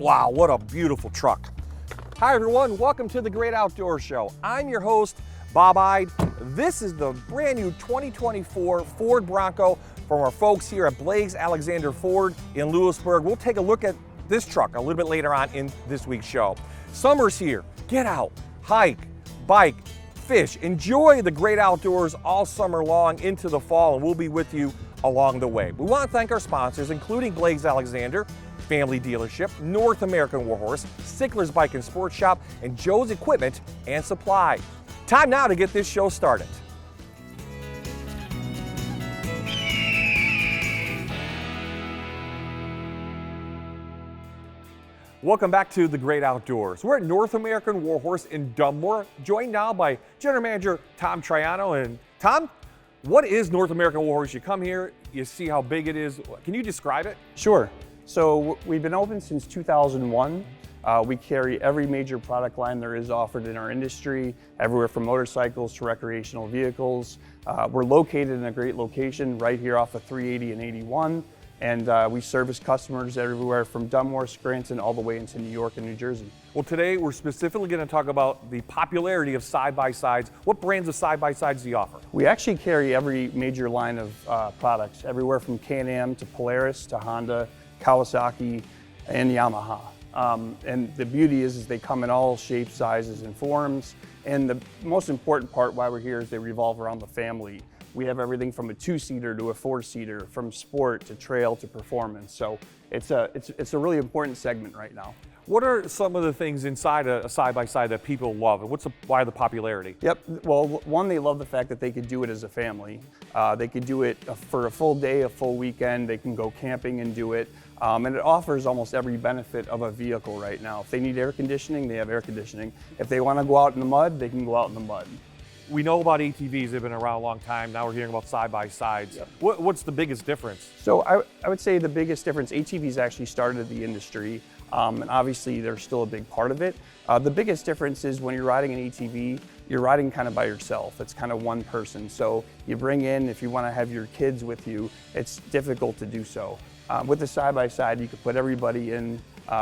Wow, what a beautiful truck. Hi everyone, welcome to the Great Outdoor Show. I'm your host, Bob Ide. This is the brand new 2024 Ford Bronco from our folks here at Blades-Alexander Ford in Lewisburg. We'll take a look at this truck a little bit later on in this week's show. Summer's here. Get out, hike, bike, fish, enjoy the great outdoors all summer long into the fall, and we'll be with you along the way. We want to thank our sponsors, including Blades-Alexander Family Dealership, North American Warhorse, Sickler's Bike and Sports Shop, and Joe's Equipment and Supply. Time now to get this show started. Welcome back to the Great Outdoors. We're at North American Warhorse in Dunmore, joined now by General Manager Tom Triano. And Tom, what is North American Warhorse? You come here, you see how big it is. Can you describe it? Sure. So we've been open since 2001. We carry every major product line there is offered in our industry, everywhere from motorcycles to recreational vehicles. We're located in a great location right here off of 380 and 81. And we service customers everywhere from Dunmore, Scranton, all the way into New York and New Jersey. Well, today we're specifically going to talk about the popularity of side-by-sides. What brands of side-by-sides do you offer? We actually carry every major line of products, everywhere from Can-Am to Polaris to Honda, Kawasaki, and Yamaha. And the beauty is they come in all shapes, sizes, and forms. And the most important part why we're here is they revolve around the family. We have everything from a two-seater to a four-seater, from sport to trail to performance. So it's a really important segment right now. What are some of the things inside a side-by-side that people love, and why the popularity? Yep, well, one, they love the fact that they could do it as a family. They could do it for a full day, a full weekend. They can go camping and do it. And it offers almost every benefit of a vehicle right now. If they need air conditioning, they have air conditioning. If they want to go out in the mud, they can go out in the mud. We know about ATVs, they've been around a long time. Now we're hearing about side-by-sides. Yep. What's the biggest difference? So I would say the biggest difference, ATVs actually started the industry, and obviously they're still a big part of it. The biggest difference is when you're riding an ATV, you're riding kind of by yourself. It's kind of one person. So you bring in, if you want to have your kids with you, it's difficult to do so. With the side-by-side, you could put everybody in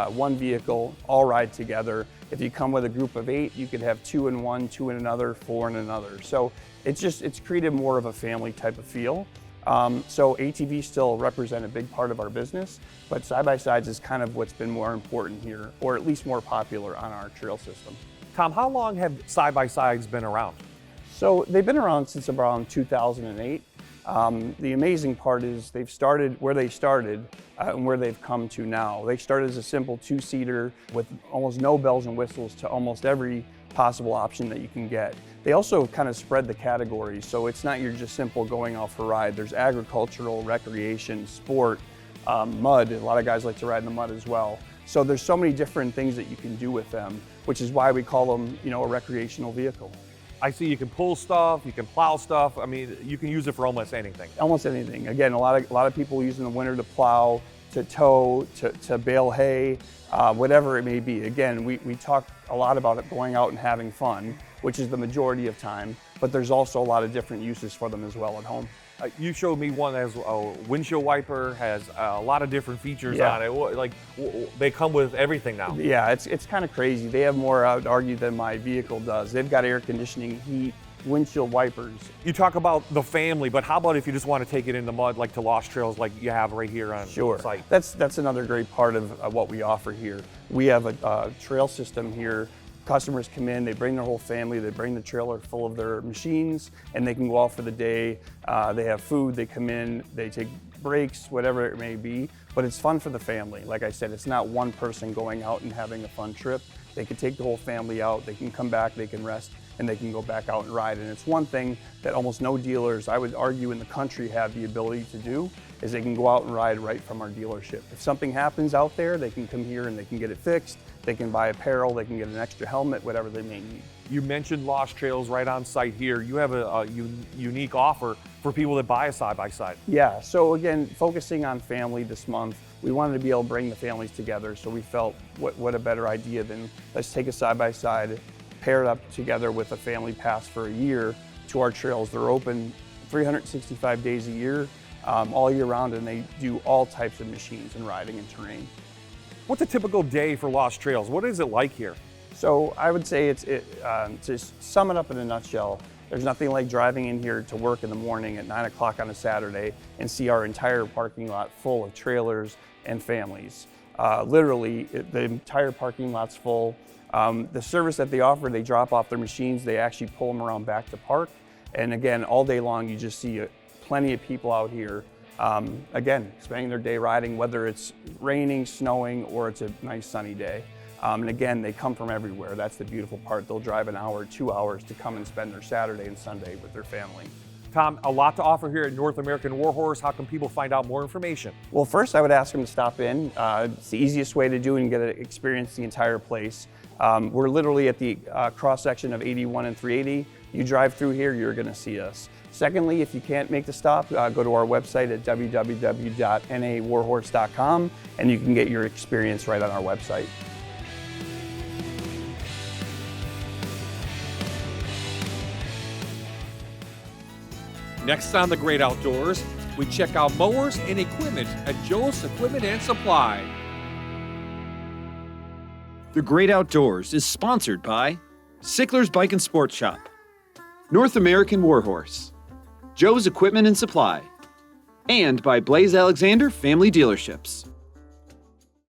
one vehicle, all ride together. If you come with a group of 8, you could have 2 in one, 2 in another, 4 in another. So it's created more of a family type of feel. So ATVs still represent a big part of our business, but side-by-sides is kind of what's been more important here, or at least more popular on our trail system. Tom, how long have side-by-sides been around? So they've been around since around 2008. The amazing part is they've started where they started and where they've come to now. They started as a simple two-seater with almost no bells and whistles to almost every possible option that you can get. They also kind of spread the categories, so it's not you're just simple going out for a ride. There's agricultural, recreation, sport, mud. A lot of guys like to ride in the mud as well. So there's so many different things that you can do with them, which is why we call them, a recreational vehicle. I see you can pull stuff, you can plow stuff. I mean, you can use it for almost anything. Almost anything. Again, a lot of people use in the winter to plow, to tow, to bale hay, whatever it may be. Again, we talk a lot about it going out and having fun, which is the majority of time, but there's also a lot of different uses for them as well at home. You showed me one that has a windshield wiper, has a lot of different features on it. Like, they come with everything now. Yeah, it's kind of crazy. They have more, I would argue, than my vehicle does. They've got air conditioning, heat, windshield wipers. You talk about the family, but how about if you just want to take it in the mud, like to Lost Trails, like you have right here on site? That's another great part of what we offer here. We have a trail system here. Customers come in, they bring their whole family, they bring the trailer full of their machines, and they can go out for the day. They have food, they come in, they take breaks, whatever it may be, but it's fun for the family. Like I said, it's not one person going out and having a fun trip. They can take the whole family out, they can come back, they can rest, and they can go back out and ride. And it's one thing that almost no dealers, I would argue, in the country have the ability to do, is they can go out and ride right from our dealership. If something happens out there, they can come here and they can get it fixed. They can buy apparel, they can get an extra helmet, whatever they may need. You mentioned Lost Trails right on site here. You have a unique offer for people that buy a side-by-side. Yeah, so again, focusing on family this month, we wanted to be able to bring the families together, so we felt what a better idea than let's take a side-by-side, pair it up together with a family pass for a year to our trails. They're open 365 days a year, all year round, and they do all types of machines and riding and terrain. What's a typical day for Lost Trails? What is it like here? So I would say to sum it up in a nutshell, there's nothing like driving in here to work in the morning at 9 o'clock on a Saturday and see our entire parking lot full of trailers and families. Literally, the entire parking lot's full. The service that they offer, they drop off their machines, they actually pull them around back to park. And again, all day long, you just see plenty of people out here, again, spending their day riding, whether it's raining, snowing, or it's a nice sunny day. And again, they come from everywhere. That's the beautiful part. They'll drive an hour, 2 hours to come and spend their Saturday and Sunday with their family. Tom, a lot to offer here at North American Warhorse. How can people find out more information? Well, first I would ask them to stop in. It's the easiest way to do it and get to experience the entire place. We're literally at the cross section of 81 and 380. You drive through here, you're gonna see us. Secondly, if you can't make the stop, go to our website at www.nawarhorse.com and you can get your experience right on our website. Next on The Great Outdoors, we check out mowers and equipment at Joe's Equipment and Supply. The Great Outdoors is sponsored by Sickler's Bike and Sports Shop, North American Warhorse, Joe's Equipment and Supply, and by Blaze Alexander Family Dealerships.